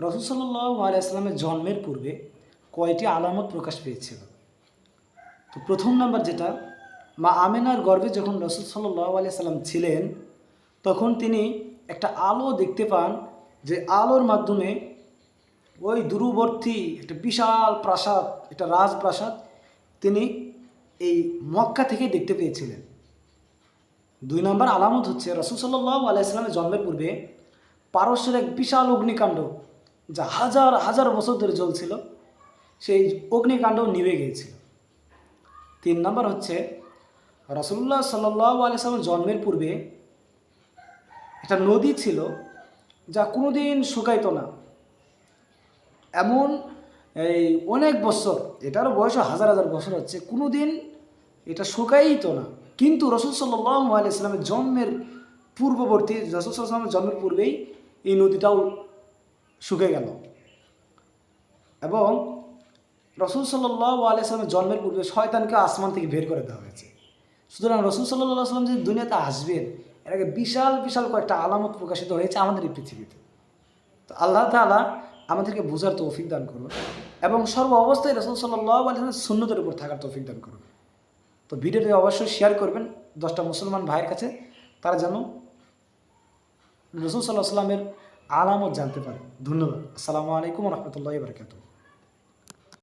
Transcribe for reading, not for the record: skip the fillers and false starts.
রাসূল সাল্লাল্লাহু আলাইহি ওয়াসাল্লামের জন্মের পূর্বে কয়টি আলামত প্রকাশ পেয়েছিল? তো প্রথম নাম্বার যেটা, মা আমেনার গর্ভে যখন রাসূল সাল্লাল্লাহু আলাইহি ওয়াসাল্লাম ছিলেন, তখন তিনি একটা আলো দেখতে পান, যে আলোর মাধ্যমে ওই দূরবর্তী একটা বিশাল প্রাসাদ, একটা রাজপ্রাসাদ তিনি এই মক্কা থেকে দেখতে পেয়েছিলেন। দুই নম্বর আলামত হচ্ছে, রাসূল সাল্লাল্লাহু আলাইহি ওয়াসাল্লামের জন্মের পূর্বে পারস্যের এক বিশাল অগ্নিকাণ্ড, যা হাজার হাজার বছর ধরে জ্বলছিল, সেই অগ্নিকাণ্ড নিভে গিয়েছিল। তিন নম্বর হচ্ছে, রাসূলুল্লাহ সাল্লাল্লাহু আলাইহি ওয়াসাল্লামের জন্মের পূর্বে একটা নদী ছিল, যা কোনোদিন শুকাইতো না, এমন এই অনেক বছর, এটারও বয়স হাজার হাজার বছর হচ্ছে, কোনো দিন এটা শুকাইতো না। কিন্তু রাসূল সাল্লাল্লাহু আলাইহি ওয়াসাল্লামের জন্মের পূর্ববর্তী, রাসূল সাল্লাল্লাহু আলাইহি ওয়াসাল্লামের জন্মের পূর্বেই এই নদীটাও শুকে গেল। এবং রাসূল সাল্লাল্লাহু আলাইহি ওয়াসাল্লামের জন্মের পূর্বে শয়তানকে আসমান থেকে বের করে দেওয়া হয়েছে। সুতরাং রাসূল সাল্লাল্লাহু আলাইহি ওয়াসাল্লাম যে দুনিয়াতে আসবেন, এর আগে বিশাল বিশাল কয়েকটা আলামত প্রকাশিত হয়েছে আমাদের এই পৃথিবীতে। তো আল্লাহ তাআলা আমাদেরকে বোঝার তৌফিক দান করুন এবং সর্ব অবস্থায় রাসূল সাল্লাল্লাহু আলাইহি ওয়াসাল্লামের সুন্নতের উপর থাকার তৌফিক দান করুন। তো ভিডিওটি অবশ্যই শেয়ার করবেন 10টা মুসলমান ভাইয়ের কাছে, তারা যেন রাসূল সাল্লাল্লাহু আলাইহি ওয়াসাল্লামের আলামত জানতে পারে। ধন্যবাদ। আসসালামু আলাইকুম ওয়া রাহমাতুল্লাহি ওয়া বারাকাতুহু।